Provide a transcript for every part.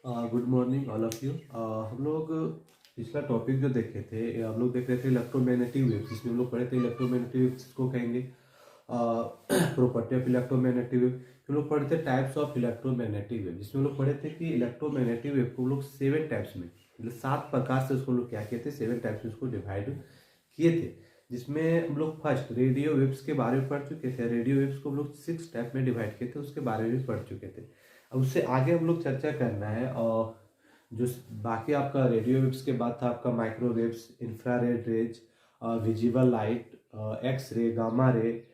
Good morning all of you. हम लोग पिछला टॉपिक जो देखे थे, हम लोग देख रहे थे इलेक्ट्रोमैग्नेटिक वेव्स, जिसमें हम लोग पढ़े थे इलेक्ट्रोमैग्नेटिक वेव्स को कहेंगे प्रॉपर्टी ऑफ इलेक्ट्रोमैग्नेटिक वेव। हम लोग पढ़े थे टाइप्स ऑफ इलेक्ट्रोमैग्नेटिक वेव, जिसमें हम लोग पढ़े थे कि इलेक्ट्रोमैग्नेटिक वेव को हम लोग 7 टाइप्स में, मतलब 7 प्रकार से उसको हम लोग क्या किए थे, 7 टाइप्स में उसको डिवाइड किए थे। जिसमें हम लोग फर्स्ट रेडियो वेव्स के बारे में पढ़ चुके थे। रेडियो वेव्स को हम लोग 6 टाइप में डिवाइड किए थे, उसके बारे में भी पढ़ चुके थे। अब उससे आगे हम लोग चर्चा करना है। और जो बाकी आपका रेडियो वेव्स के बाद था आपका microwaves, infrared rays, visible light, X ray, gamma ray,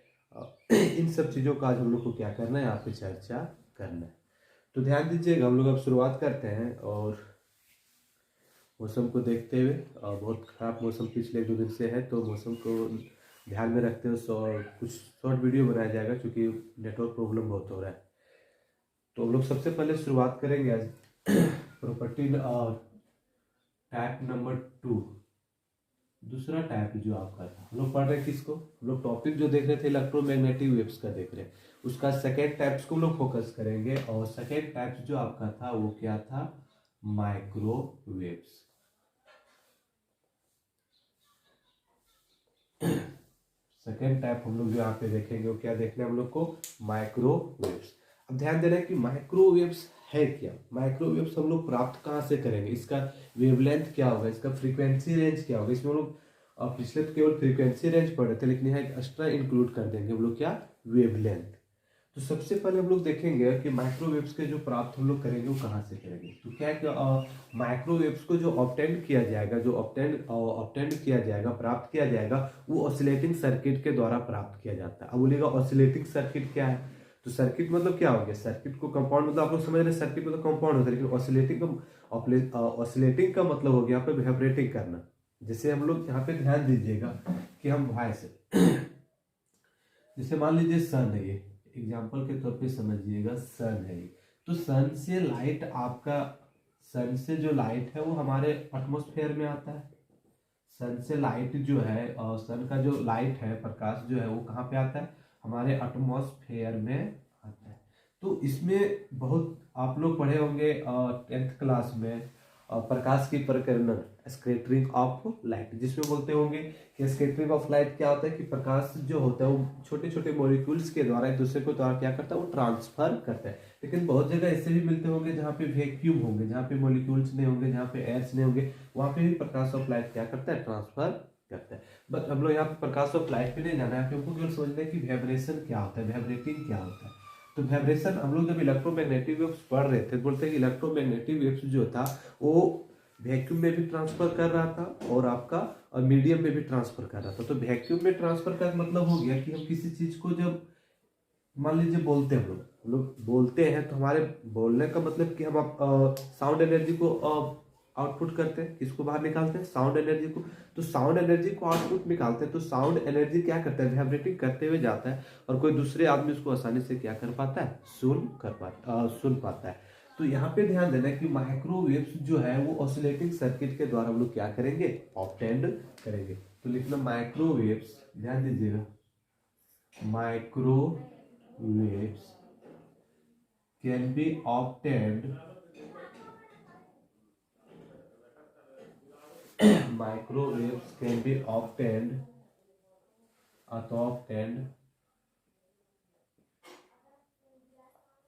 इन सब चीज़ों का आज हम लोग को क्या करना है, यहाँ पे चर्चा करना है। तो ध्यान दीजिएगा, हम लोग अब शुरुआत करते हैं। और मौसम को देखते हुए, बहुत खराब मौसम पिछले 2 दिन से है, तो मौसम को ध्यान में रखते हुए कुछ शॉर्ट वीडियो बनाया जाएगा, क्योंकि नेटवर्क प्रॉब्लम बहुत हो रहा है। तो हम लोग सबसे पहले शुरुआत करेंगे आज प्रॉपर्टी टाइप नंबर 2। दूसरा टाइप जो आपका था, हम लोग पढ़ रहे हैं किसको, हम लोग टॉपिक जो देख रहे थे इलेक्ट्रोमैग्नेटिक वेव्स का देख रहे हैं। उसका सेकेंड टाइप्स को हम लोग फोकस करेंगे। और सेकेंड टाइप्स जो आपका था वो क्या था, माइक्रोवेव्स। सेकेंड टाइप हम लोग जो यहाँ पे देखेंगे वो क्या देखना है हम लोग को, माइक्रोवेव्स। अब ध्यान देना है कि माइक्रोवेव्स है क्या। माइक्रोवेव्स हम लोग प्राप्त कहाँ से करेंगे, इसका वेवलेंथ क्या होगा, इसका फ्रीक्वेंसी रेंज क्या होगा। इसमें हम लोग पिछले तो केवल फ्रीक्वेंसी रेंज पढ़ रहे थे, लेकिन यहाँ एक एक्स्ट्रा इंक्लूड कर देंगे हम लोग, क्या, वेवलेंथ। तो सबसे पहले हम लोग देखेंगे कि माइक्रोवेव्स के जो प्राप्त हम लोग करेंगे वो कहाँ से करेंगे। तो क्या माइक्रोवेव्स को जो ऑब्टेंड किया जाएगा, जो ऑब्टेंड किया जाएगा, प्राप्त किया जाएगा, वो ऑसिलेटिंग सर्किट के द्वारा प्राप्त किया जाता है। अब बोलिएगा ऑसिलेटिंग सर्किट क्या है, तो सर्किट मतलब क्या हो गया, सर्किट को कंपाउंड, मतलब आप लोग समझ रहे हैं सर्किट मतलब कंपाउंड होता है, लेकिन ऑसिलेटिंग का मतलब हो गया यहाँ पे वाइब्रेटिंग करना। जैसे हम लोग यहाँ पे ध्यान दीजिएगा कि हम वॉइस जैसे मान लीजिए सन है, ये एग्जाम्पल के तौर पे समझिएगा, सन है ये। तो सन से लाइट आपका, सन से जो लाइट है वो हमारे एटमॉस्फेयर में आता है। सन से लाइट जो है, और सन का जो लाइट है, प्रकाश जो है, वो कहाँ पे आता है, हमारे एटमॉस्फेयर में आता है। तो इसमें बहुत आप लोग पढ़े होंगे 10th क्लास में, प्रकाश की प्रकीर्णन, स्कैटरिंग ऑफ लाइट, जिसमें बोलते होंगे कि स्कैटरिंग ऑफ लाइट क्या होता है कि प्रकाश जो होता है वो छोटे छोटे मॉलिक्यूल्स के द्वारा एक दूसरे को द्वारा क्या करता है, वो ट्रांसफर करता है। लेकिन बहुत जगह ऐसे भी मिलते होंगे जहाँ पे वैक्यूम होंगे, जहाँ पे मॉलिक्यूल्स नहीं होंगे, जहाँ पे एयर्स नहीं होंगे, वहाँ पे भी प्रकाश ऑफ लाइट क्या करता है, ट्रांसफर करता है। बट हम लोग यहाँ पे प्रकाश ऑफ लाइट पे नहीं जाना है, हमको केवल समझना है कि वाइब्रेशन क्या होता है, वाइब्रेटिंग क्या होता है। तो वाइब्रेशन हम लोग जब इलेक्ट्रोमैग्नेटिक वेव्स पढ़ रहे थे, बोलते हैं कि इलेक्ट्रोमैग्नेटिक वेव्स जो था वो वैक्यूम में भी ट्रांसफर कर रहा था, और आपका और मीडियम में भी ट्रांसफर कर रहा था। तो वैक्यूम में ट्रांसफर का मतलब हो गया कि हम किसी चीज को जब मान लीजिए बोलते हैं, हम लोग बोलते हैं, तो हमारे बोलने का मतलब कि हम साउंड एनर्जी को आउटपुट करते हैं, किसको बाहर निकालते हैं, साउंड एनर्जी को। तो साउंड एनर्जी को आउटपुट निकालते हैं, तो साउंड एनर्जी क्या करता है, वाइब्रेटिंग करते हुए जाता है, और कोई दूसरे आदमी उसको आसानी से क्या कर पाता है, सुन पाता है। तो यहाँ पे ध्यान देना है कि माइक्रोवेव्स जो है वो ऑसिलेटिंग सर्किट के द्वारा हम लोग क्या करेंगे, ऑब्टेंड करेंगे। तो लिखना माइक्रोवेव्स, ध्यान दीजिएगा, microwaves can be obtained microwaves can be obtained obtained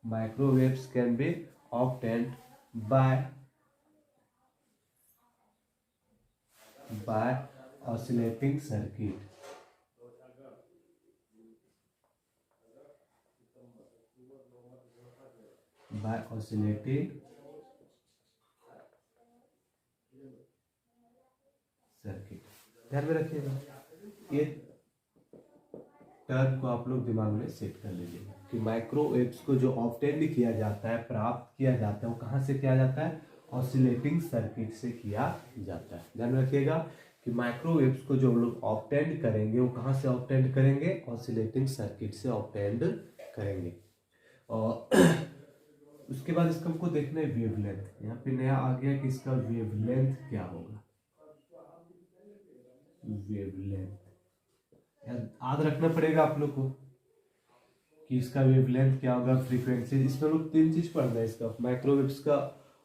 microwaves can be obtained by by oscillating circuit by oscillating circuit. ध्यान में रखिएगा, ये टर्म को आप लोग दिमाग में सेट कर लीजिएगा कि माइक्रोवेव्स को जो ऑब्टेन किया जाता है, प्राप्त किया जाता है, वो कहाँ से किया जाता है, ऑसिलेटिंग सर्किट से किया जाता है। ध्यान रखिएगा कि माइक्रोवेव्स को जो हम लोग ऑब्टेन करेंगे वो कहाँ से ऑब्टेन करेंगे, ऑसिलेटिंग सर्किट से ऑब्टेन करेंगे। और उसके बाद इसका हमको देखना है वेवलेंथ। यहाँ पे नया आ गया कि इसका वेवलेंथ क्या होगा, वेवलेंथ याद रखना पड़ेगा आप लोग को कि इसका वेवलेंथ क्या होगा, फ्रीक्वेंसी। इसमें लोग 3 चीज पढ़ना है इसका, माइक्रोवेव्स का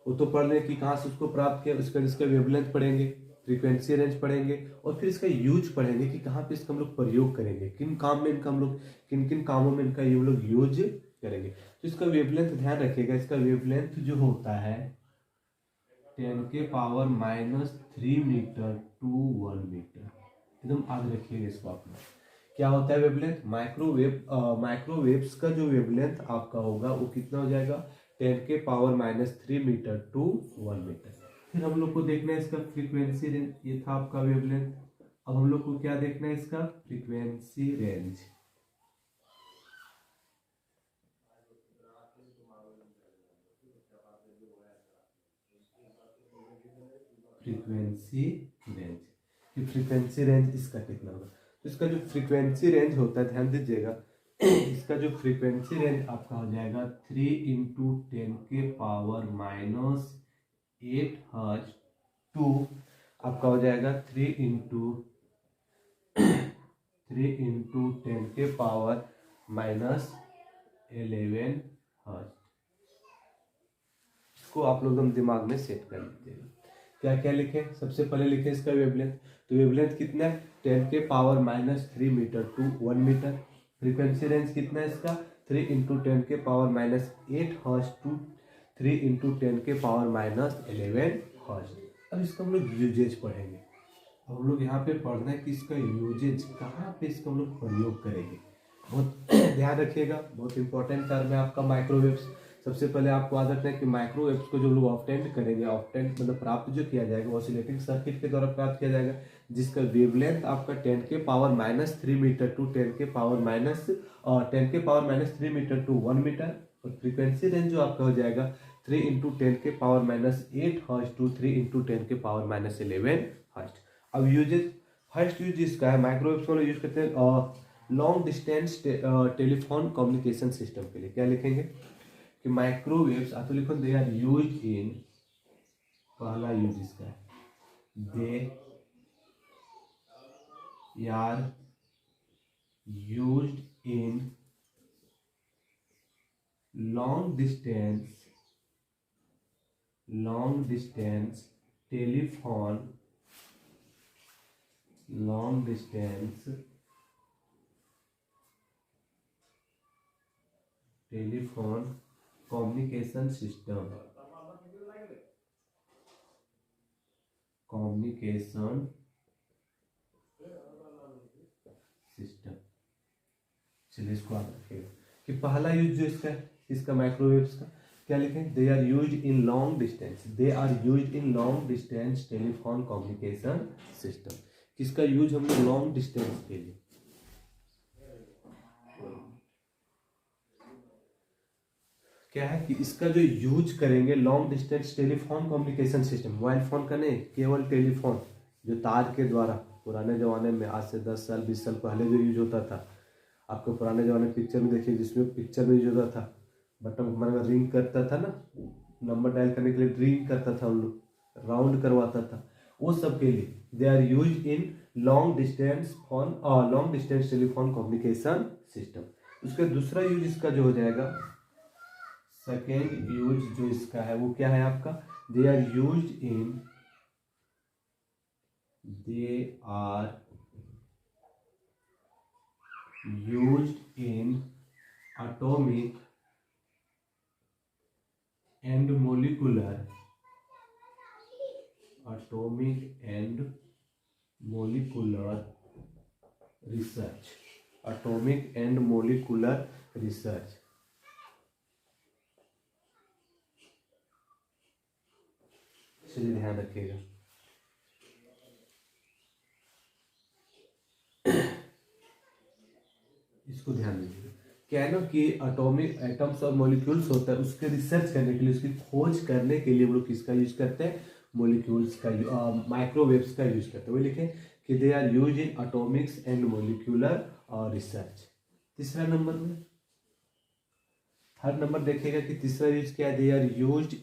वो तो पढ़ लें कि कहाँ से उसको प्राप्त किया, उसका इसका वेवलेंथ पढ़ेंगे, फ्रीक्वेंसी रेंज पढ़ेंगे, और फिर इसका यूज पढ़ेंगे कि कहाँ पे इसका हम लोग प्रयोग करेंगे, किन काम में इनका हम लोग, किन किन कामों में इनका ये लोग यूज करेंगे। तो इसका वेवलेंथ ध्यान रखिएगा, इसका वेवलेंथ जो होता है 10⁻³ मीटर टू 1 मीटर, एकदम याद रखिएगा इसको आपने। क्या होता है वेवलेंथ? माइक्रोवेव्स का जो वेवलेंथ आपका होगा वो कितना हो जाएगा? 10⁻³ मीटर टू 1 मीटर। फिर हम लोग को देखना है इसका फ्रीक्वेंसी रेंज, ये था आपका वेवलेंथ। अब हम लोग को क्या देखना है? इसका फ्रीक्वेंसी रेंज। फ्रीक्वेंसी रेंज, कि फ्रीक्वेंसी रेंज इसका कितना होगा। तो इसका जो फ्रीक्वेंसी रेंज होता है, ध्यान दीजिएगा, इसका जो फ्रीक्वेंसी रेंज आपका हो जाएगा 3 × 10⁻⁸ हर्ट्ज टू आपका हो जाएगा 3 × 10⁻11 हर्ट्ज। इसको आप लोग एकदम दिमाग में सेट कर लीजिएगा। क्या क्या लिखें? सबसे पहले लिखें इसका वेवलेंथ। तो वेवलेंथ कितना है? 10⁻³ metre to 1 metre. Frequency range कितना है इसका? 3 × 10⁻8 हर्ट्ज टू 3 × 10⁻11 हर्ट्ज। अब इसका हम लोग यूजेज पढ़ेंगे। अब हम लोग यहाँ पे पढ़ना है कि इसका यूजेज कहाँ पे इसका हम लोग प्रयोग करेंगे। बहुत ध्यान रखिएगा, बहुत इंपॉर्टेंट टर्म है आपका माइक्रोवेव्स। सबसे पहले आपको याद रखना है कि माइक्रोवेव्स को जो लोग ऑब्टेंड करेंगे, ऑब्टेंड मतलब प्राप्त जो किया जाएगा ऑसिलेटिंग सर्किट के द्वारा प्राप्त किया जाएगा, जिसका वेवलेंथ आपका 10⁻³ metre to 10⁻³ metre to 1 metre, और फ्रीक्वेंसी रेंज जो आपका हो जाएगा 3 × 10⁻8 हर्ट्ज टू 3 × 10⁻11 हर्ट्ज। अब यूजेज, फर्स्ट यूज इसका है माइक्रोवेव्स को यूज करते हैं long distance telephone communication system के लिए। क्या लिखेंगे कि माइक्रोवेव्स, आप तो लिखो दे आर यूज्ड इन, पहला यूज इसका है, they are used in long distance telephone communication system. चलिए इसको आप रखिएगा कि पहला यूज जो इसका है, इसका माइक्रोवेव्स का, क्या लिखें? They are used in long distance telephone communication system. किसका यूज हम लोग? लॉन्ग डिस्टेंस के लिए। क्या है कि इसका जो यूज करेंगे long distance telephone communication system, mobile phone का नहीं, केवल टेलीफोन जो तार के द्वारा, पुराने जमाने में आज से 10 साल 20 साल पहले जो यूज होता था, आपको पुराने जमाने पिक्चर में देखिए, जिसमें पिक्चर में यूज होता था, बटन हमारा रिंग करता था ना, नंबर डायल करने के लिए रिंग करता था, हम लोग राउंड करवाता था, वो सब के लिए they are use in long distance telephone communication system. उसका दूसरा यूज इसका जो हो जाएगा, सेकेंड यूज जो इसका है वो क्या है आपका? They are used in atomic and molecular research। चलिए ध्यान रखिएगा, इसको ध्यान दीजिएगा। क्या है ना कि एटॉमिक एटम्स और मॉलिक्यूल्स होता है, उसके रिसर्च करने के लिए, उसकी खोज करने के लिए हम लोग किसका यूज करते हैं? मॉलिक्यूल्स का, माइक्रोवेव्स का यूज करते हैं। वो लिखे कि they are use in atomics and molecular research. तीसरा नंबर में, थर्ड नंबर देखिएगा कि तीसरा यूज क्या है? They are used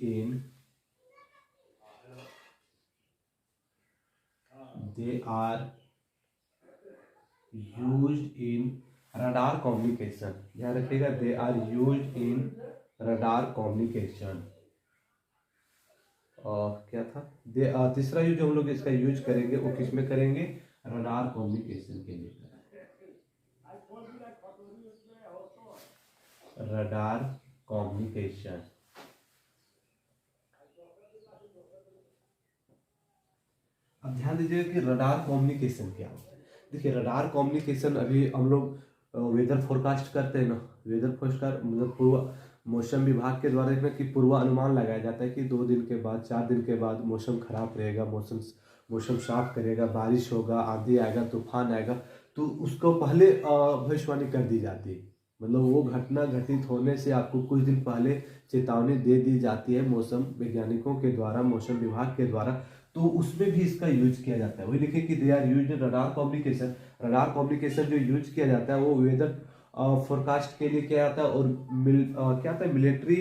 in radar communication. ध्यान रखिएगा, they are used in radar communication. क्या था तीसरा यूज हम लोग इसका यूज करेंगे वो किस में करेंगे, रडार कम्युनिकेशन के लिए, रडार कम्युनिकेशन। अब ध्यान दीजिएगा कि रडार कम्युनिकेशन क्या होता है। देखिए रडार कम्युनिकेशन, अभी हम लोग वेदर फोरकास्ट करते हैं ना, वेदर फोरकास्ट मतलब पूर्व मौसम विभाग के द्वारा देखना कि पूर्वानुमान लगाया जाता है कि 2 दिन के बाद 4 दिन के बाद मौसम खराब रहेगा, मौसम साफ करेगा, बारिश होगा, आंधी आएगा, तूफान आएगा, तो उसको पहले भविष्यवाणी कर दी जाती है। मतलब वो घटना घटित होने से आपको कुछ दिन पहले चेतावनी दे दी जाती है मौसम वैज्ञानिकों के द्वारा, मौसम विभाग के द्वारा। तो उसमें भी इसका यूज किया जाता है। वही लिखे कि they are use in radar communication. Radar communication जो यूज किया जाता है वो वेदर फोरकास्ट के लिए किया जाता है, और क्या होता है मिलिट्री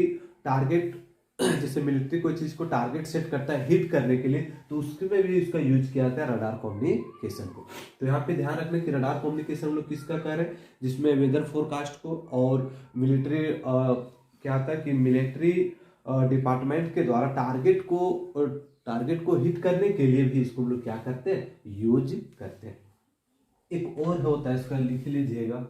टारगेट जैसे मिलिट्री कोई चीज को टारगेट सेट करता है हिट करने के लिए, तो उसमें भी इसका यूज किया जाता है रडार कम्युनिकेशन को। तो यहाँ पे ध्यान रखना कि रडार कम्युनिकेशन हम लोग किसका कर रहे हैं, जिसमें वेदर फोरकास्ट को और मिलिट्री क्या होता है कि मिलिट्री डिपार्टमेंट के द्वारा टारगेट को हिट करने के लिए भी इसको हम लोग क्या करते हैं, यूज करते हैं। एक और होता है, इसका लिख लीजिएगा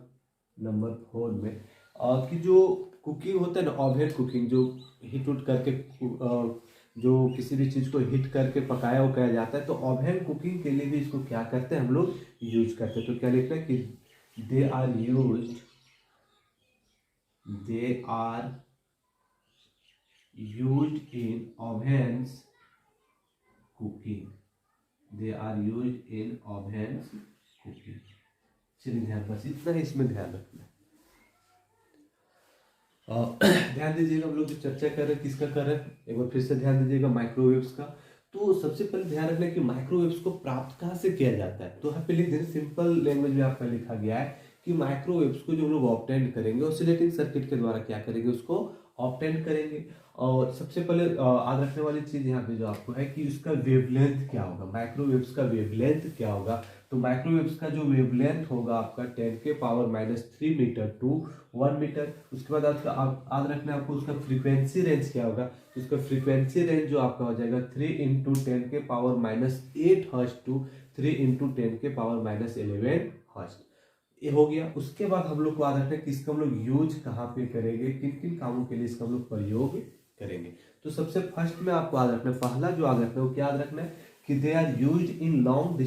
नंबर 4 में, कि जो कुकिंग होता है ना, ओवन कुकिंग, जो हिट उट करके जो किसी भी चीज को हिट करके पकाया उकाया जाता है, तो ओवन कुकिंग के लिए भी इसको क्या करते हैं हम लोग, यूज करते हैं। तो क्या लिखना है कि they are use in ovens cooking, they are use in ovens cooking। चलिए ध्यान, बस इतना ही इसमें ध्यान रखना है। ध्यान दीजिएगा, हम लोग जो चर्चा कर रहे हैं किसका कर रहे हैं, एक बार फिर से ध्यान दीजिएगा, माइक्रोवेव्स का। तो सबसे पहले ध्यान रखना है कि माइक्रोवेव्स को प्राप्त कहाँ से किया जाता है। तो यहाँ पे लिख दें, सिंपल लैंग्वेज में आपका लिखा गया है कि माइक्रोवेव्स को जो हम लोग ऑब्टेंड करेंगे, ऑसिलेटिंग सर्किट के द्वारा क्या करेंगे, उसको ऑब्टेंड करेंगे। और सबसे पहले याद रखने वाली चीज यहाँ पे जो आपको है कि उसका वेवलेंथ क्या होगा, माइक्रोवेव्स का वेवलेंथ क्या होगा। तो माइक्रोवेव्स का जो वेवलेंथ होगा आपका 10⁻³ मीटर टू 1 मीटर। उसके बाद आपका याद रखना है आपको उसका फ्रीक्वेंसी रेंज क्या होगा। उसका फ्रीक्वेंसी रेंज जो आपका हो जाएगा 3 × 10⁻⁸ हर्ट्ज टू 3 × 10⁻11 हर्ट्ज। ये हो गया। उसके बाद हम लोग को याद रखना है कि इसका हम लोग यूज कहाँ पे करेंगे, किन किन कामों के लिए इसका हम लोग प्रयोग करेंगे। तो सबसे फर्स्ट में आपको याद रखना है, पहला जो याद रखना है वो क्या याद रखना है कि they are use in long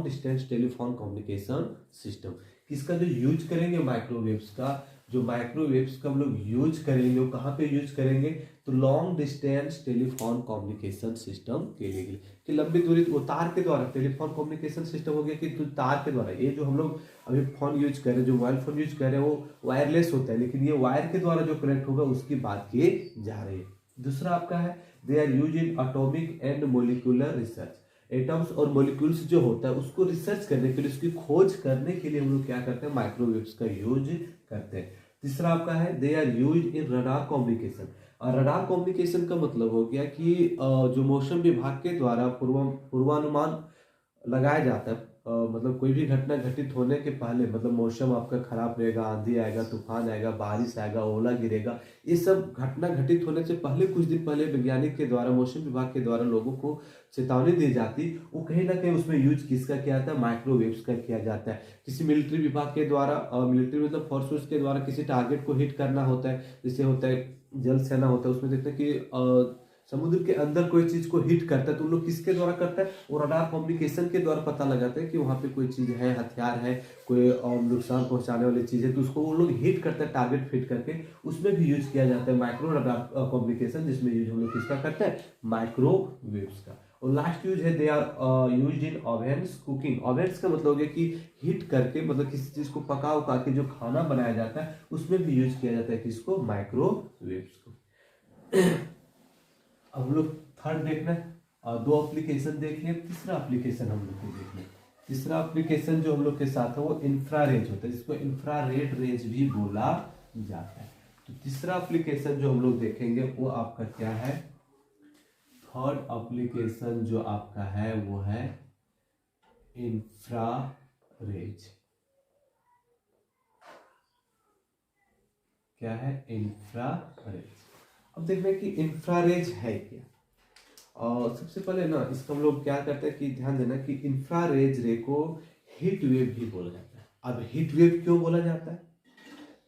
distance telephone communication system. किसका जो यूज करेंगे, माइक्रोवेव्स का। जो माइक्रोवेव्स का हम लोग यूज करेंगे वो कहाँ पे यूज करेंगे, तो long distance telephone communication system के लिए, कि लंबी दूरी वो तार के द्वारा, टेलीफोन कम्युनिकेशन सिस्टम हो गया कि तो तार के द्वारा। ये जो हम लोग अभी फोन यूज कर रहे हैं, जो मोबाइल फोन यूज कर रहे हैं वो वायरलेस होता है, लेकिन ये वायर के द्वारा जो कनेक्ट होगा उसकी बात की जा रही है। दूसरा आपका है they are use in atomic and molecular research. Atoms और मोलिक्यूल्स जो होता है उसको रिसर्च करने के लिए, उसकी खोज करने के लिए हम लोग क्या करते हैं, माइक्रोवेव्स का यूज करते हैं। तीसरा आपका है they are use in radar communication. और रडार कम्युनिकेशन का मतलब हो गया कि जो मौसम विभाग के द्वारा पूर्वानुमान लगाया जाता है, मतलब कोई भी घटना घटित होने के पहले, मतलब मौसम आपका खराब रहेगा, आंधी आएगा, तूफान आएगा, बारिश आएगा, ओला गिरेगा, ये सब घटना घटित होने से पहले कुछ दिन पहले वैज्ञानिक के द्वारा, मौसम विभाग के द्वारा लोगों को चेतावनी दी जाती। वो कहीं ना कहीं उसमें यूज किसका किया जाता है, माइक्रोवेव्स का किया जाता है। किसी मिलिट्री विभाग के द्वारा, मिलिट्री मतलब फोर्सेस के द्वारा किसी टारगेट को हिट करना होता है, जैसे होता है जल सेना होता है, उसमें देखते हैं कि समुद्र के अंदर कोई चीज को हिट करता है, तो उन लोग किसके द्वारा करता है, वो रडार कम्युनिकेशन के द्वारा पता लगाता है कि वहां पे कोई चीज है, हथियार है, कोई नुकसान पहुंचाने वाली चीज है, तो उसको वो लोग हिट करते हैं, टारगेट हिट करके। उसमें भी यूज किया जाता है माइक्रो रडार कम्युनिकेशन, जिसमें यूज हम लोग किसका करते हैं, माइक्रोवेव्स का। और लास्ट यूज है they are use in ovens cooking. Ovens का मतलब हो गया कि हिट करके, मतलब किसी चीज को पका उका के जो खाना बनाया जाता है उसमें भी यूज किया जाता है किसको, माइक्रोवेव्स को। अब हम लोग थर्ड देखना है, 2 एप्लीकेशन देख लिया, तीसरा एप्लीकेशन हम लोग को देखना है। तीसरा एप्लीकेशन जो हम लोग के साथ है वो इंफ्रारेड होता है, जिसको इंफ्रारेड रेंज भी बोला जाता है। तो तीसरा एप्लीकेशन जो हम लोग देखेंगे वो आपका क्या है, थर्ड एप्लीकेशन जो आपका है वो है इंफ्रारेज। क्या है, इंफ्रारेज। अब देखना कि इंफ्रारेज है क्या। और सबसे पहले ना इसका हम लोग क्या करते हैं कि ध्यान देना कि इंफ्रारेड रे को हीट वेव भी बोला जाता है। अब हीट वेव क्यों बोला जाता है?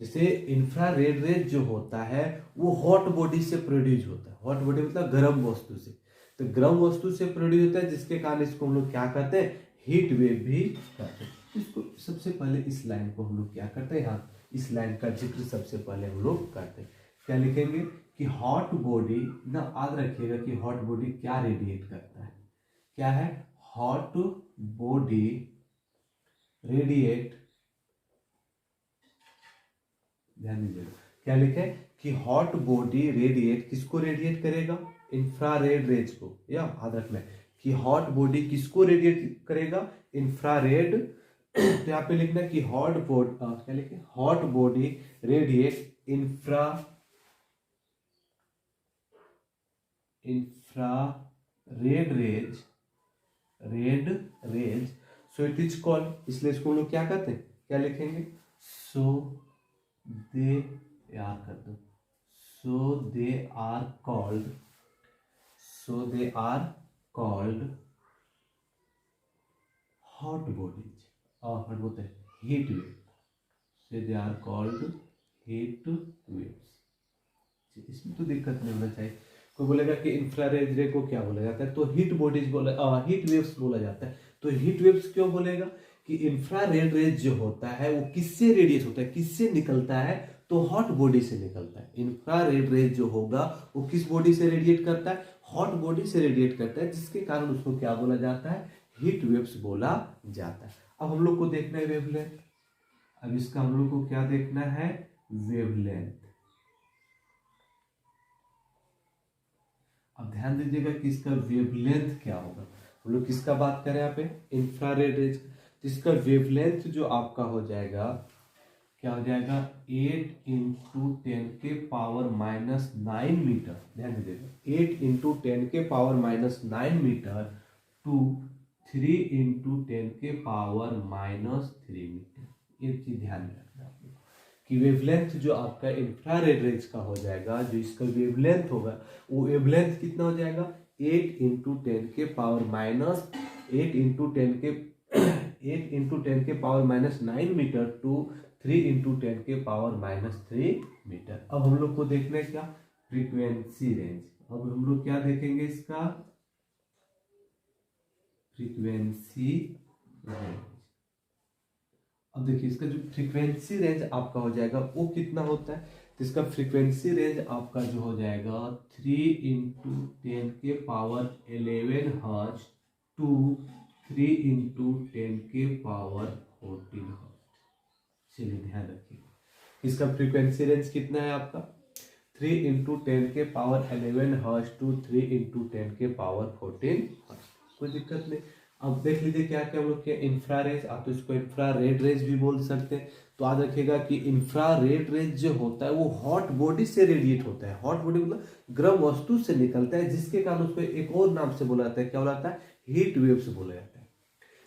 जैसे इंफ्रारेड रेज जो होता है वो हॉट बॉडी से प्रोड्यूस होता है। हॉट बॉडी मतलब गर्म वस्तु से, तो गर्म वस्तु से प्रोड्यूस होता है, जिसके कारण इसको हम लोग क्या करते हैं, हीट वेव भी करते हैं। इसको सबसे पहले इस लाइन को हम लोग क्या करते हैं, यहाँ इस लाइन का जिक्र सबसे पहले हम लोग करते हैं। क्या लिखेंगे कि हॉट बॉडी ना, याद रखिएगा कि हॉट बॉडी क्या रेडिएट करता है, क्या है, हॉट बॉडी रेडिएट, ध्यान दीजिएगा क्या लिखे कि हॉट बॉडी रेडिएट, किसको रेडिएट करेगा, इंफ्रारेड रेज को, या याद रखना है कि हॉट बॉडी किसको रेडिएट करेगा, इंफ्रारेड। तो यहाँ पे लिखना है कि हॉट बॉडी, क्या लिखे, hot body radiate infrared rays, so it is called, इसलिए इसको हम लोग क्या करते हैं, क्या लिखेंगे, सो दे आर कर दो, so they are called hot bodies, और बोलते हैं हीट वेव, से they are called heat waves. इसमें तो दिक्कत नहीं होना चाहिए। कोई बोलेगा कि इंफ्रारेड रे को क्या बोला जाता है, तो हीट बॉडीज बोला, हीट वेव्स बोला जाता है। तो हीट वेव्स क्यों बोलेगा कि इंफ्रारेड रेज जो होता है वो किससे रेडिएट होता है, किससे निकलता है, तो हॉट बॉडी से निकलता है। इंफ्रारेड रेज जो होगा वो किस बॉडी से रेडिएट करता है, हॉट बॉडी से रेडिएट करता है, जिसके कारण उसको क्या बोला जाता है, हीट वेव्स बोला जाता है। अब हम लोग को देखना है वेवलेंथ। अब इसका हम लोग को क्या देखना है, वेवलेंथ। अब ध्यान दीजिएगा कि इसका वेवलेंथ क्या होगा। हम लोग किसका बात करें यहाँ पे, इंफ्रारेड रेज। इसका वेवलेंथ जो आपका हो जाएगा, क्या हो जाएगा, 8 इंटू 10 के पावर -9 मीटर। ध्यान दीजिएगा 8 इंटू 10 के पावर -9 मीटर टू 3 इंटू 10 के पावर -3 मीटर। एक चीज ध्यान में रखना आप लोग कि वेवलेंथ जो आपका इंफ्रारेड रेज का हो जाएगा, जो इसका वेवलेंथ होगा वो वेवलेंथ कितना हो जाएगा, 8 इंटू 10 के पावर -8 इंटू 10 के 8 इंटू 10 के पावर -9 मीटर टू 3 इंटू 10 के पावर -3 मीटर। अब हम लोग को देखना है क्या, फ्रीक्वेंसी रेंज। अब हम लोग क्या देखेंगे, इसका फ्रीक्वेंसी रेंज। अब देखिए इसका जो फ्रीक्वेंसी रेंज आपका हो जाएगा वो कितना होता है, तो इसका फ्रीक्वेंसी रेंज आपका जो हो जाएगा 3 इंटू 10 के पावर 11 हर्ट्ज टू 3 इंटू 10 के पावर 14 हर्ट्ज। चलिए ध्यान रखिए इसका फ्रीक्वेंसी रेंज कितना है आपका, 3 इंटू 10 के पावर 11 हर्ट्ज टू 3 इंटू 10 के पावर 14 हर्ट्ज। कोई दिक्कत नहीं। अब देख लीजिए क्या क्या हम लोग के इंफ्रारेज, आप तो इसको इंफ्रारेड रेज भी बोल सकते हैं। तो याद रखिएगा कि इंफ्रारेड रेज जो होता है वो हॉट बॉडी से रेडिएट होता है। हॉट बॉडी मतलब गर्म वस्तु से निकलता है, जिसके कारण उसको एक और नाम से बोला जाता है, क्या बोला जाता है, हीट वेव्स बोला जाता है।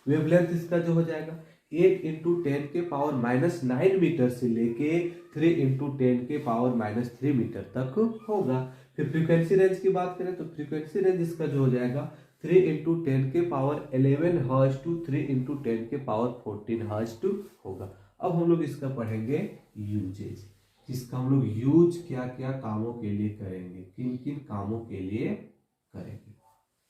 वेवलेंथ इसका जो हो जाएगा 8 इंटू 10 के पावर -9 मीटर से लेके 3 इंटू 10 के पावर -3 मीटर तक होगा। फिर फ्रीक्वेंसी रेंज की बात करें तो फ्रीक्वेंसी रेंज इसका जो हो जाएगा 3 इंटू 10 के पावर 11 हर्ट्ज टू 3 इंटू 10 के पावर 14 हर्ट्ज टू होगा। अब हम लोग इसका पढ़ेंगे यूजेज, इसका हम लोग यूज क्या क्या कामों के लिए करेंगे, किन किन कामों के लिए करेंगे,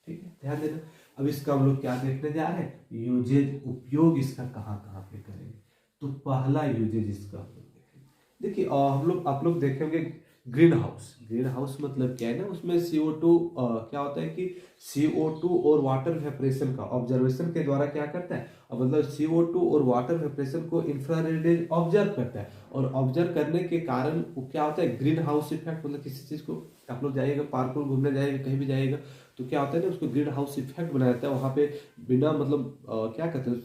ठीक है, ध्यान देना। अब इसका हम लोग क्या देखने जा रहे हैं, यूजेज, उपयोग इसका कहाँ कहाँ पे करेंगे। तो पहला यूजेज इसका हम लोग देखेंगे, देखिए हम लोग, आप लोग देखेंगे ग्रीन हाउस। ग्रीन हाउस मतलब क्या है ना, उसमें CO2 क्या होता है कि CO2 और वाटर वेपरेशन का ऑब्जर्वेशन के द्वारा क्या करता है, मतलब CO2 और वाटर वेपरेशन को इंफ्रारेड रेज ऑब्जर्व करता है, और ऑब्जर्व करने के कारण वो क्या होता है, ग्रीन हाउस इफेक्ट, मतलब किसी चीज को, आप लोग जाइएगा पार्क में घूमने जाइएगा कहीं भी जाइएगा तो क्या होता है ना, उसको ग्रीन हाउस इफेक्ट बनाया जाता है। वहाँ पे बिना मतलब क्या कहते हैं,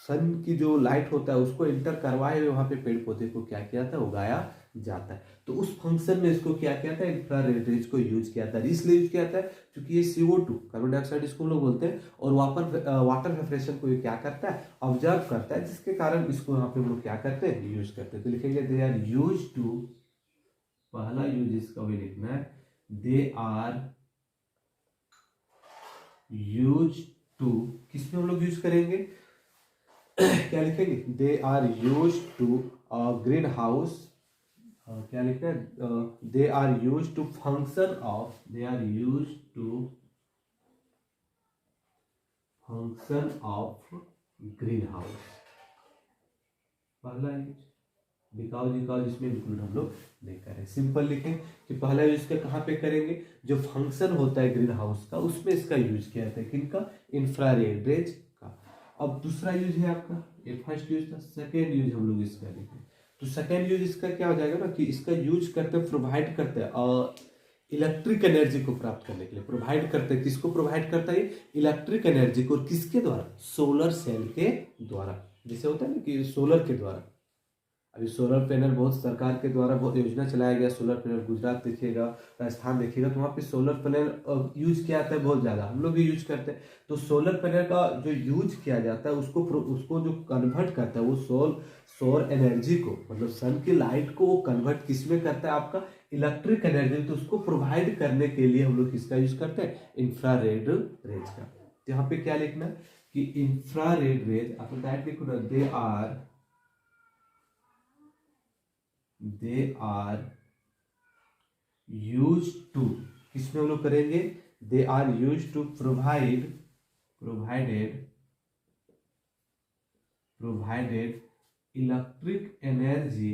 सन की जो लाइट होता है उसको इंटर करवाए हुए वहाँ पे पेड़ पौधे को क्या किया था, उगाया जाता है। तो उस फंक्शन में इसको क्या किया था, इंफ्रारेड रेज को यूज किया था। इसलिए यूज किया था क्योंकि ये CO2 कार्बन डाइऑक्साइड इसको हम लोग बोलते हैं, और वाटर वेपरेशन को ये क्या करता है, ऑब्जर्व करता है, जिसके कारण इसको यहाँ पे हम लोग क्या करते हैं, यूज करते हैं। तो लिखेंगे दे आर यूज टू, पहला यूज इसका भी लिखना है, दे आर यूज टू, किसमें हम लोग यूज करेंगे क्या लिखेंगे, they are use to green house, क्या लिखना है, they are use to function of, they are use to function of green house, पहला यूज, बिकॉज बिकॉज इसमें इंक्लूड हम लोग नहीं करें, सिंपल लिखें कि पहला यूज का कहाँ पे करेंगे, जो फंक्शन होता है ग्रीन हाउस का उसमें इसका यूज किया जाता है, किनका, इंफ्रारेड रेज का। अब दूसरा यूज है आपका, ये फर्स्ट यूज था, सेकेंड यूज हम लोग इसका लिखें, तो सेकेंड यूज इसका क्या हो जाएगा ना कि इसका यूज करते हैं, प्रोवाइड करते हैं इलेक्ट्रिक एनर्जी को प्राप्त करने के लिए, प्रोवाइड करते हैं, किसको प्रोवाइड करता है, इलेक्ट्रिक एनर्जी को, किसके द्वारा, सोलर सेल के द्वारा, जैसे होता है ना कि सोलर के द्वारा, अभी सोलर पैनल बहुत सरकार के द्वारा बहुत योजना चलाया गया, सोलर पैनल गुजरात देखिएगा, राजस्थान देखिएगा, तो वहाँ पे सोलर पैनल यूज किया जाता है बहुत ज़्यादा, हम लोग भी यूज करते हैं। तो सोलर पैनल का जो यूज किया जाता है उसको जो कन्वर्ट करता है वो सौर एनर्जी को, मतलब सन की लाइट को वो कन्वर्ट किस में करता है, आपका इलेक्ट्रिक एनर्जी, तो उसको प्रोवाइड करने के लिए हम लोग किसका यूज करते हैं, इंफ्रारेड रेज का। तो यहाँ पे क्या लिखना है कि इंफ्रारेड रेज, आप डायरेक्ट लिखो ना, दे आर यूज टू, किसमें हम लोग करेंगे, they are use to provided electric energy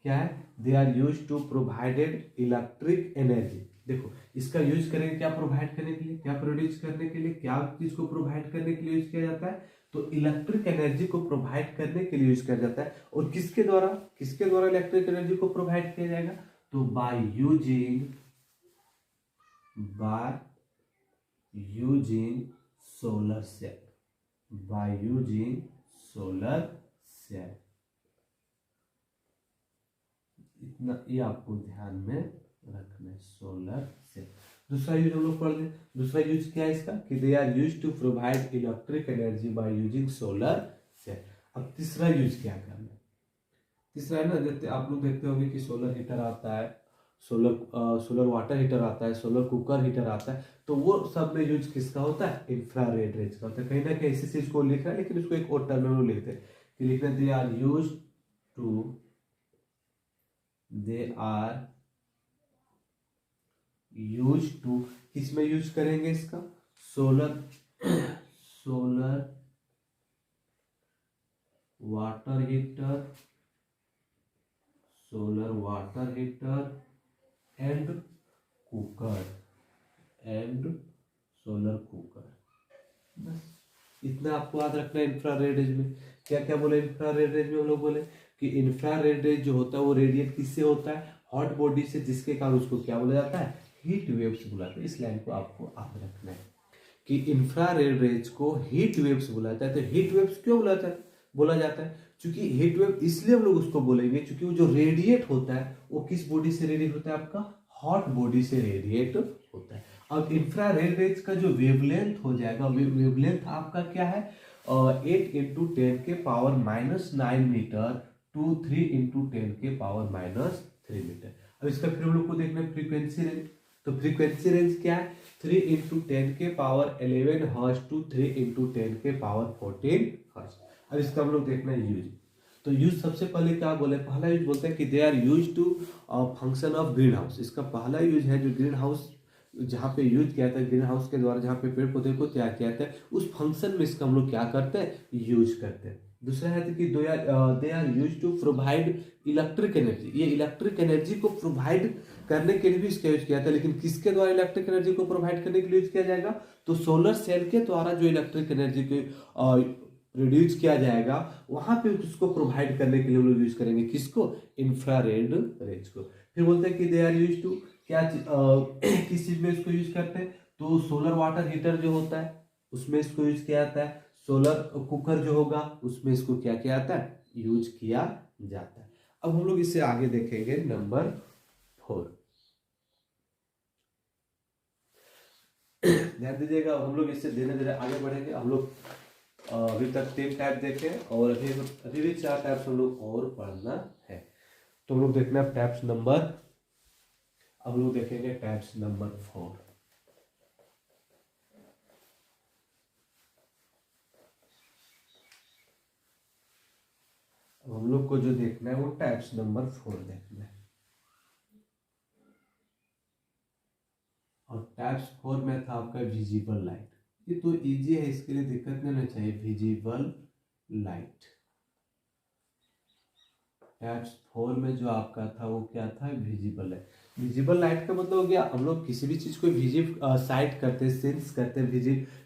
क्या है, they are use to provided electric energy. देखो इसका यूज करेंगे क्या, प्रोवाइड करने के लिए, क्या प्रोड्यूस करने के लिए, क्या चीज को प्रोवाइड करने के लिए यूज किया जाता है, तो इलेक्ट्रिक एनर्जी को प्रोवाइड करने के लिए यूज किया जाता है। और किसके द्वारा इलेक्ट्रिक एनर्जी को प्रोवाइड किया जाएगा, तो बाय यूजिंग सोलर सेल, इतना ये आपको ध्यान में रखना है, सोलर सेल। दूसरा यूज हम लोग पढ़ लें, दूसरा यूज क्या है इसका, कि they are use to provide electric energy by using solar cell. अब तीसरा यूज क्या करना है, तीसरा है ना, जैसे आप लोग देखते होंगे कि सोलर हीटर आता है, सोलर वाटर हीटर आता है, सोलर कुकर हीटर आता है, तो वो सब में यूज किसका होता है, इंफ्रारेड रेज का होता है। कहीं ना कहीं इसी चीज को लिख रहा है, लेकिन उसको एक और टर्म में लिखते हैं कि लिखना, दे आर यूज टू किसमें यूज करेंगे इसका, solar water heater and solar cooker, बस इतना आपको याद रखना है। इंफ्रारेड रेज में क्या क्या बोले, इंफ्रारेड रेज में हम लोग बोले कि इंफ्रारेड रेज जो होता है वो रेडिएट किससे होता है, हॉट बॉडी से, जिसके कारण उसको क्या बोला जाता है, हीट वेव्स बुलाते हैं। इस लाइन को आपको याद रखना है कि इंफ्रारेड रेज को हीट वेव्स बोला जाता है। तो हीट वेव्स क्यों बोला जाता है, क्योंकि हीट वेव इसलिए हम लोग उसको बोलेंगे क्योंकि वो जो रेडिएट होता है वो किस बॉडी से रेडिएट होता है, आपका हॉट बॉडी से रेडिएट होता है। अब इंफ्रारेड रेज का जो वेवलेंथ हो जाएगा, वेवलेंथ आपका क्या है, 8 × 10 के पावर -9 मीटर टू 3 × 10 के पावर -3 मीटर। अब इसका फिर हम लोग को देखना है फ्रीक्वेंसी रेंज, तो फ्रीक्वेंसी रेंज क्या है, 3 × 10 के पावर 11 हर्ट्ज टू 3 × 10 के पावर 14 हर्ट्ज। अब इसका हम लोग देखना है यूज, तो यूज सबसे पहले क्या बोले, पहला यूज बोलते हैं कि they are use to function of green house. इसका पहला यूज है जो ग्रीन हाउस जहाँ पे यूज किया था, ग्रीन हाउस के द्वारा जहाँ पे पेड़ पौधे को तैयार किया था, उस फंक्शन में इसका हम लोग क्या करते हैं, यूज करते हैं। दूसरा है कि they are use to provide electric energy, ये इलेक्ट्रिक एनर्जी को प्रोवाइड करने के लिए भी इसका यूज किया था, लेकिन किसके द्वारा इलेक्ट्रिक एनर्जी को प्रोवाइड करने के लिए यूज किया जाएगा, तो सोलर सेल के द्वारा जो इलेक्ट्रिक एनर्जी को प्रोड्यूस किया जाएगा वहां पे उसको प्रोवाइड करने के लिए हम लोग यूज करेंगे किसको, इंफ्रारेड रेज को। फिर बोलते हैं कि दे आर यूज टू क्या किस चीज में इसको यूज करते हैं, तो सोलर वाटर हीटर जो होता है उसमें इसको यूज किया जाता है, सोलर कुकर जो होगा उसमें इसको क्या किया जाता है, यूज किया जाता है। अब हम लोग इससे आगे देखेंगे नंबर 4, ध्यान दीजिएगा, हम लोग इससे धीरे धीरे आगे बढ़ेंगे। हम लोग अभी तक 3 टाइप देखे और अभी भी 4 टाइप हम लोग और पढ़ना है। तो हम लोग देखना है टैप्स नंबर, अब हम लोग देखेंगे टैप्स नंबर 4। अब हम लोग को जो देखना है वो टैप्स नंबर 4 देखना है। और टैप्स 4 में था आपका विजिबल लाइट। ये तो इजी है, इसके लिए दिक्कत नहीं होना चाहिए। विजिबल लाइट टैप्स 4 में जो आपका था वो क्या था, विजिबल लाइट। विजिबल लाइट का मतलब हो गया हम लोग किसी भी चीज को साइट करते हैं, सेंस करते हैं,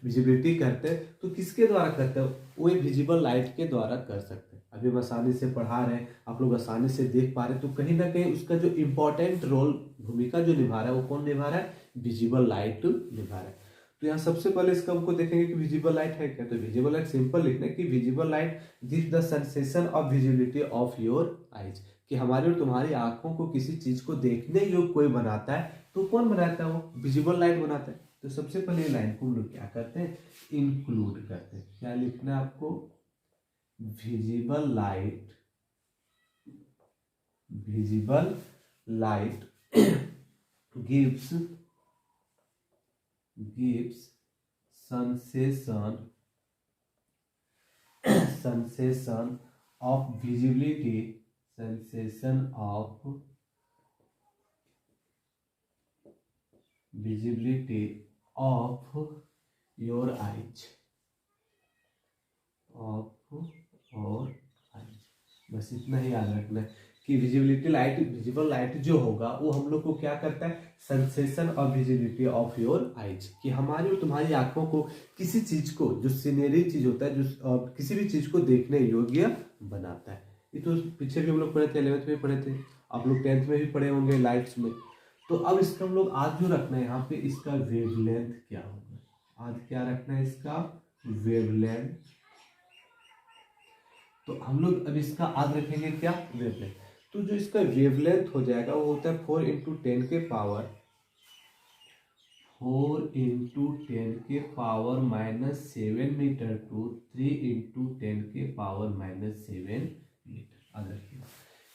विजिबिलिटी करते हैं, तो किसके द्वारा करते हैं, वो विजिबल लाइट के द्वारा कर सकते हैं। अभी हम आसानी से पढ़ा रहे हैं, आप लोग आसानी से देख पा रहे हैं, तो कहीं ना कहीं उसका जो इम्पोर्टेंट रोल, भूमिका जो निभा रहा है वो कौन निभा रहा है, विजिबल लाइट निभा रहा है। तो यहाँ सबसे पहले इसका हमको देखेंगे कि विजिबल लाइट है क्या। तो विजिबल लाइट सिंपल लिखना है कि visible light gives the sensation of visibility of your eyes, कि हमारी और तुम्हारी आंखों को किसी चीज को देखने योग्य कोई बनाता है, तो कौन बनाता है, वो विजिबल लाइट बनाता है। तो सबसे पहले लाइन को हम लोग क्या करते हैं, इंक्लूड करते हैं। क्या लिखना है आपको, visible light, visible light gives sensation of visibility, sensation of visibility of your eyes, of your eyes। बस इतना ही याद रखना है कि विजिबल लाइट जो होगा वो हम लोग को क्या करता है, sensation of visibility of your eyes, कि हमारी और तुम्हारी आंखों को किसी चीज को, जो सीनरी चीज होता है, जो किसी भी चीज को देखने योग्य बनाता है। ये तो पीछे भी हम लोग पढ़े थे, 11th में पढ़े थे, आप लोग 10th में भी पढ़े होंगे लाइट्स में। तो अब इसका हम लोग आज जो रखना है यहाँ पे, इसका वेवलेंथ क्या होगा, आज क्या रखना है, इसका वेवलेंथ। तो हम लोग अब इसका आज रखेंगे क्या, वेवलेंथ। तो जो इसका वेवलेंथ हो जाएगा वो होता है 4 × 10 के पावर, 4 × 10 के पावर -7 मीटर टू 3 × 10 के पावर -7 मीटर। आज रखिए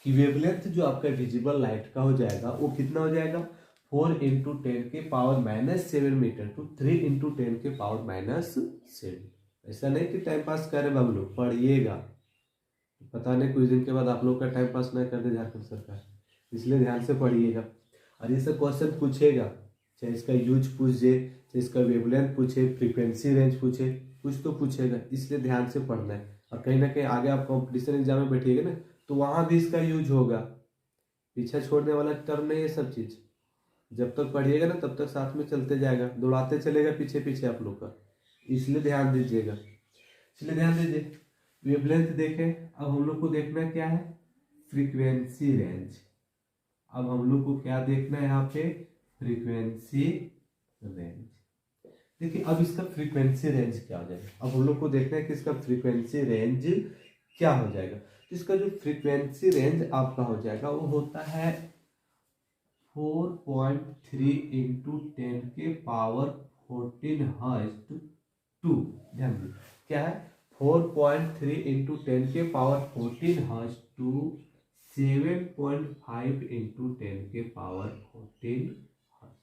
कि वेवलेंथ जो आपका विजिबल लाइट का हो जाएगा वो कितना हो जाएगा, 4 × 10 के पावर -7 मीटर टू 3 × 10 के पावर -7। ऐसा नहीं कि टाइम पास करें हम लोग, पढ़िएगा, पता नहीं कुछ दिन के बाद आप लोग का टाइम पास नहीं कर दे झारखंड सरकार, इसलिए ध्यान से पढ़िएगा। और ये सब क्वेश्चन पूछेगा, चाहे इसका यूज पूछे, चाहे इसका वेवलेंथ पूछे, फ्रीक्वेंसी रेंज पूछे, कुछ तो पूछेगा, इसलिए ध्यान से पढ़ना है। और कहीं ना कहीं आगे आप कंपटीशन एग्जाम में बैठिएगा ना, तो वहां भी इसका यूज होगा। पीछे छोड़ने वाला टर्म नहीं है सब चीज, जब तक पढ़िएगा ना तब तक साथ में चलते जाएगा, दौड़ाते चलेगा पीछे पीछे आप लोग का, इसलिए ध्यान दीजिएगा। इसलिए ध्यान दीजिए, वेवलेंथ देखें। अब हम लोग को देखना क्या है, फ्रीक्वेंसी रेंज। अब हम लोग को क्या देखना है यहाँ पे, फ्रीक्वेंसी रेंज। देखिए अब इसका फ्रीक्वेंसी रेंज क्या हो जाएगा, अब हम लोग को देखना है कि इसका फ्रीक्वेंसी रेंज क्या हो जाएगा। तो इसका जो फ्रीक्वेंसी रेंज आपका हो जाएगा वो होता है 4.3 × 10 के पावर 14 हर्ट्ज टू, ध्यान दीजिए क्या है, 4.3 × 10 के पावर 14 हर्ट्ज टू 7.5 × 10 के पावर 14 हर्ट्ज।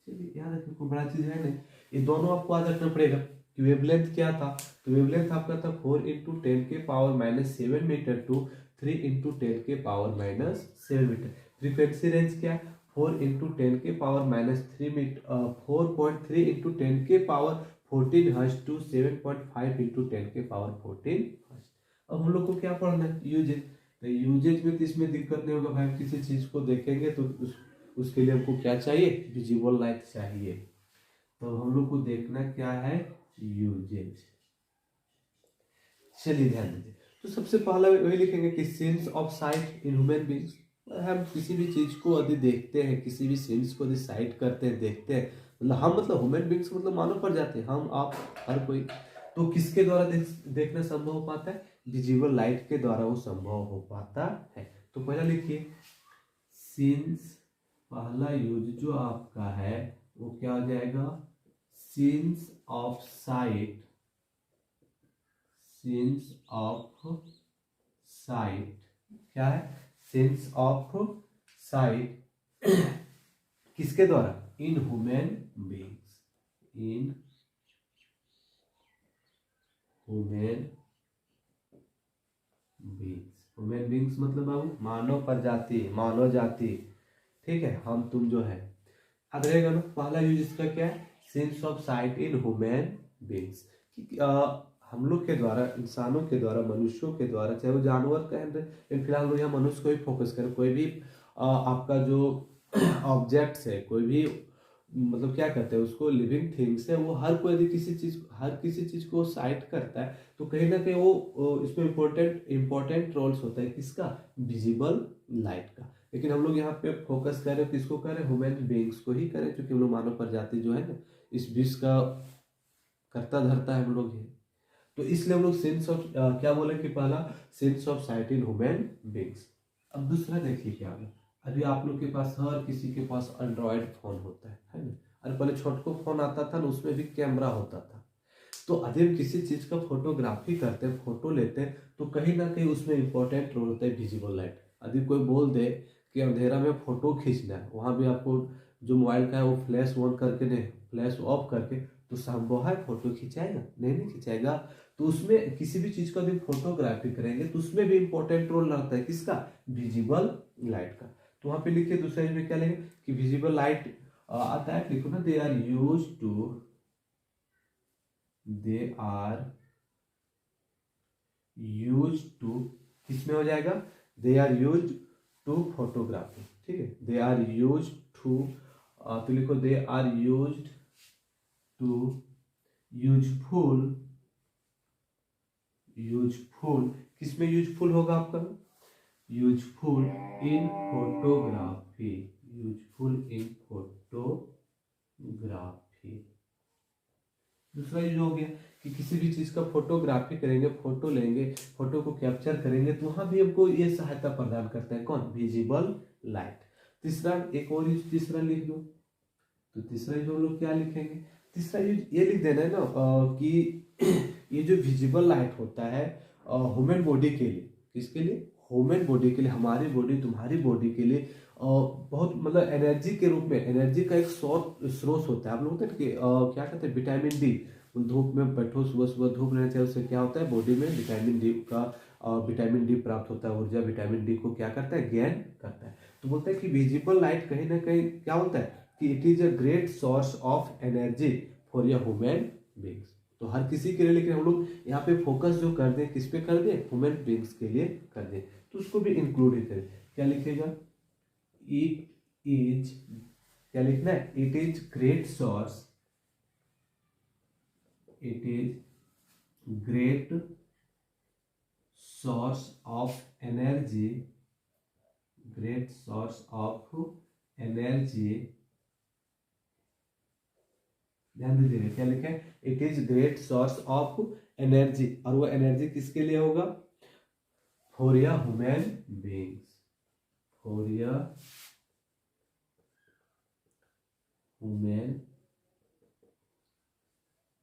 चलिए याद रखिए, कोई बड़ा चीज है नहीं, ये दोनों आपको याद रखना पड़ेगा। कि वेवलेंथ क्या था, तो वेवलेंथ आपका था 4 × 10 के पावर -7 मीटर टू 3 × 10 के पावर -7 मीटर। फ्रीक्वेंसी रेंज क्या है, 4 × 10 के पावर -3 मीटर, 4.3 × 10 के पावर 14 हर्ट्ज टू 7.5 × 10 के पावर 14 हर्ट्ज। अब हम लोग को क्या पढ़ना है, यूजेज। तो यूजेज में तो इसमें दिक्कत नहीं होगा भाई, किसी चीज को देखेंगे तो उसके लिए हमको क्या चाहिए, विजिबल लाइट चाहिए। तो हम लोग को देखना क्या है, यूजेज। चलिए ध्यान दीजिए, तो सबसे पहला वही लिखेंगे कि sense of site in human beings. हम किसी भी चीज को यदि देखते हैं, किसी भी सेंस को यदि साइट करते हैं, देखते हैं, मतलब हम मतलब ह्यूमन बीइंग्स मतलब मानव पर जाते हैं, हम आप हर कोई, तो किसके द्वारा देखना संभव हो पाता है, विजिबल लाइट के द्वारा वो संभव हो पाता है। तो पहला लिखिए सिंस, पहला यूज जो आपका है वो क्या हो जाएगा, since of site, since of site क्या है, सेंस ऑफ साइट किसके द्वारा? In human beings, in human beings. Human beings मतलब बाबू मानव प्रजाति, मानव जाति, ठीक है, हम तुम जो है। याद रहेगा ना, पहला यूज इसका क्या है? Sense of site in human beings. हम लोग के द्वारा, इंसानों के द्वारा, मनुष्यों के द्वारा, चाहे वो जानवर का है, लेकिन फिलहाल लोग यहाँ मनुष्य को ही फोकस करें। कोई भी आपका जो ऑब्जेक्ट्स है, कोई भी मतलब क्या कहते हैं उसको, लिविंग थिंग्स है, वो हर कोई यदि हर किसी चीज को साइट करता है तो कहीं ना कहीं वो इसमें इंपॉर्टेंट रोल्स होता है किसका? विजिबल लाइट का। लेकिन हम लोग यहाँ पे फोकस कर रहे हैं किसको कर रहे हैं? ह्यूमन बींग्स को ही करें, क्योंकि हम लोग मानव प्रजाति जो है ना इस विश्व का करता धरता है हम लोग ही। तो इसलिए हम लोग सेंस ऑफ क्या बोले कि पहला sense of site in human beings. अब दूसरा देखिए क्या होगा। अभी आप लोग के पास, हर किसी के पास एंड्रॉयड फोन होता है ना? और पहले छोटको फोन आता था ना, उसमें भी कैमरा होता था। तो यदि हम किसी चीज का फोटोग्राफी करते हैं, फोटो लेते हैं, तो कहीं ना कहीं उसमें इंपॉर्टेंट रोल होता है विजिबल लाइट। यदि कोई बोल दे कि अंधेरा में फोटो खींचना है, वहां भी आपको जो मोबाइल का है वो फ्लैश ऑन करके नहीं, फ्लैश ऑफ करके तो संभव है फोटो खिंचाएगा? नहीं खिंचाएगा। तो उसमें किसी भी चीज का यदि फोटोग्राफी करेंगे तो उसमें भी इंपॉर्टेंट रोल रहता है किसका? विजिबल लाइट का। तो वहां पे लिखिए दूसरे में क्या लेंगे कि विजिबल लाइट आता है, लिखो ना, दे आर यूज टू किसमें हो जाएगा? They are use to photography, ठीक है, दे आर यूज टू, तो लिखो they are use to useful किसमें यूजफुल होगा आपका? Useful in photography, useful in photography. दूसरा यूज हो गया कि किसी भी चीज का फोटोग्राफी करेंगे, फोटो लेंगे, फोटो को कैप्चर करेंगे, तो वहां भी हमको ये सहायता प्रदान करता है कौन? Visible light. तीसरा, एक और यूज तीसरा लिख दो। तो तीसरा यूज हम लोग क्या लिखेंगे? तीसरा यूज ये लिख देना है ना कि ये जो विजिबल लाइट होता है ह्यूमन बॉडी के लिए, किसके लिए? ह्यूमन बॉडी के लिए, हमारी बॉडी, तुम्हारी बॉडी के लिए बहुत मतलब एनर्जी के रूप में, एनर्जी का एक स्रोत होता है। आप लोग होते हैं कि क्या कहते हैं, विटामिन डी। धूप में बैठो, सुबह सुबह धूप लेना चाहिए, उससे क्या होता है? बॉडी में विटामिन डी का विटामिन डी प्राप्त होता है, ऊर्जा विटामिन डी को क्या करता है? गेन करता है। तो बोलते हैं कि विजिबल लाइट कहीं ना कहीं क्या होता है कि it is a great source of energy for your human beings. तो हर किसी के लिए, लेकिन हम लोग यहाँ पे फोकस जो कर दें किस पे कर दें? ह्यूमन बींग्स के लिए कर दें, तो उसको भी इंक्लूड ही करें। क्या लिखेगा? इट इज, क्या लिखना है? It is great source, it is great source of energy, great source of energy. ध्यान दीजिएगा क्या लिखा है? It is great source of energy, और वो एनर्जी किसके लिए होगा? For your human beings, for your human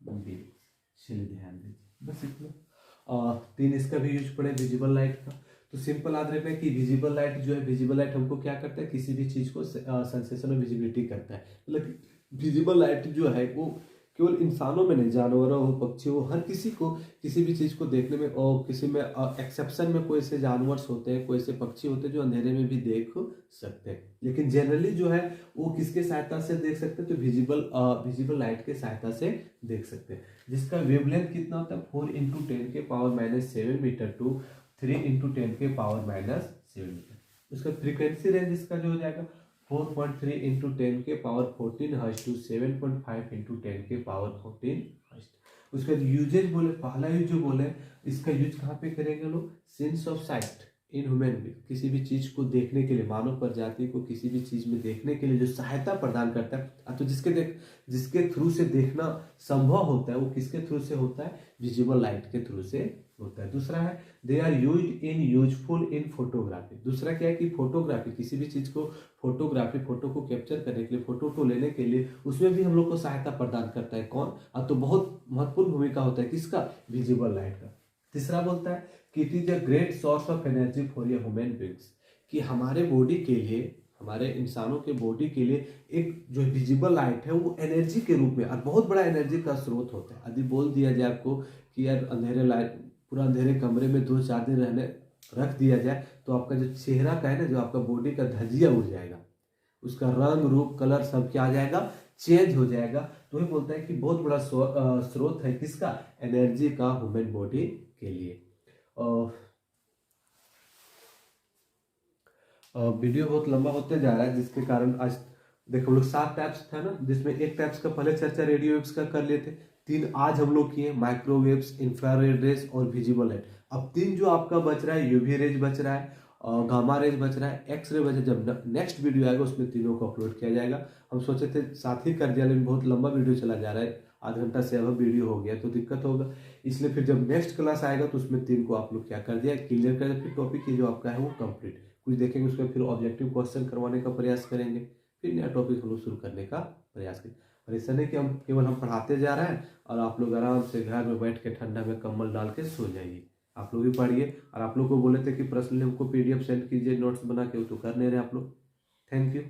beings. चलिए ध्यान दीजिए, बस इतना। तीन इसका भी यूज पड़े विजिबल लाइट का। तो सिंपल याद रखना है कि विजिबल लाइट जो है, विजिबल लाइट हमको क्या करता है? किसी भी चीज को सेंसेशन ऑफ विजिबिलिटी करता है। मतलब विजिबल लाइट जो है वो केवल इंसानों में नहीं, जानवरों हो, पक्षियों हो, हर किसी को किसी भी चीज को देखने में, और किसी में एक्सेप्शन में कोई ऐसे जानवर होते हैं, कोई ऐसे पक्षी होते हैं जो अंधेरे में भी देख सकते हैं, लेकिन जनरली जो है वो किसके सहायता से देख सकते हैं? तो विजिबल लाइट के सहायता से देख सकते हैं, जिसका वेवलेंथ कितना होता है? 4 × 10⁻⁷ मीटर टू 3 × 10⁻⁷ मीटर। उसका फ्रीक्वेंसी रेंज इसका जो हो जाएगा 4.3 × 10⁻14 हर्ट्ज टू 7.5 × 10⁻14 हर्ट्ज। उसका यूजेज बोले, पहला यूज जो बोले, इसका यूज कहाँ पे करेंगे लोग? Sense of site in human being, किसी भी चीज को देखने के लिए, मानव प्रजाति को किसी भी चीज में देखने के लिए जो सहायता प्रदान करता है, तो जिसके थ्रू से देखना संभव होता है, वो किसके थ्रू से होता है? विजिबल लाइट के थ्रू से होता है। दूसरा है they are used in useful in photography. दूसरा क्या है कि फोटोग्राफी, किसी भी चीज को फोटोग्राफी, फोटो को कैप्चर करने के लिए, फोटो लेने के लिए, उसमें भी हम लोग को सहायता प्रदान करता है कौन? तो बहुत महत्वपूर्ण भूमिका होता है किसका? विजिबल लाइट का। तीसरा बोलता है कि it is a great source of energy for your human beings, कि हमारे बॉडी के लिए, हमारे इंसानों के बॉडी के लिए एक जो विजिबल लाइट है वो एनर्जी के रूप में और बहुत बड़ा एनर्जी का स्रोत होता है। यदि बोल दिया जाए आपको कि यार अंधेरे लाइट, पूरा अंधेरे कमरे में 2-4 दिन रहने रख दिया जाए तो आपका जो चेहरा का है ना, जो आपका बॉडी का धजिया उड़ जाएगा, उसका रंग रूप कलर सब क्या आ जाएगा, चेंज हो जाएगा। तो ये बोलता है कि बहुत बड़ा स्रोत है किसका, एनर्जी का ह्यूमन बॉडी के लिए। वीडियो बहुत लंबा होते जा रहा है, जिसके कारण आज देखो हम लोग 7 टाइप्स था ना, जिसमें एक टाइप्स का पहले चर्चा रेडियो वेव्स का कर लिए थे, 3 आज हम लोग किए, माइक्रोवेव्स, इंफ्रारेड रेज और विजिबल लाइट। अब 3 जो आपका बच रहा है, यूवी रेज बच रहा है, गामा रेज बच रहा है, एक्स रे बच रहा है। जब नेक्स्ट वीडियो आएगा उसमें तीनों को अपलोड किया जाएगा। हम सोचे थे साथ ही कर दिया, लेकिन बहुत लंबा वीडियो चला जा रहा है, आधा घंटा से अब वीडियो हो गया तो दिक्कत होगा, इसलिए फिर जब नेक्स्ट क्लास आएगा तो उसमें 3 को आप लोग क्या कर दिया, क्लियर कर दिया। फिर टॉपिक जो आपका है वो कंप्लीट, कुछ देखेंगे उसका, फिर ऑब्जेक्टिव क्वेश्चन करवाने का प्रयास करेंगे, फिर नया टॉपिक हम लोग शुरू करने का प्रयास करेंगे। और ऐसा नहीं कि हम पढ़ाते जा रहे हैं और आप लोग आराम से घर में बैठ के ठंडा में कंबल डाल के सो जाइए। आप लोग भी पढ़िए, और आप लोग को बोले थे कि पर्सनली हमको PDF सेंड कीजिए नोट्स बना के, वो तो कर नहीं रहे आप लोग। Thank you.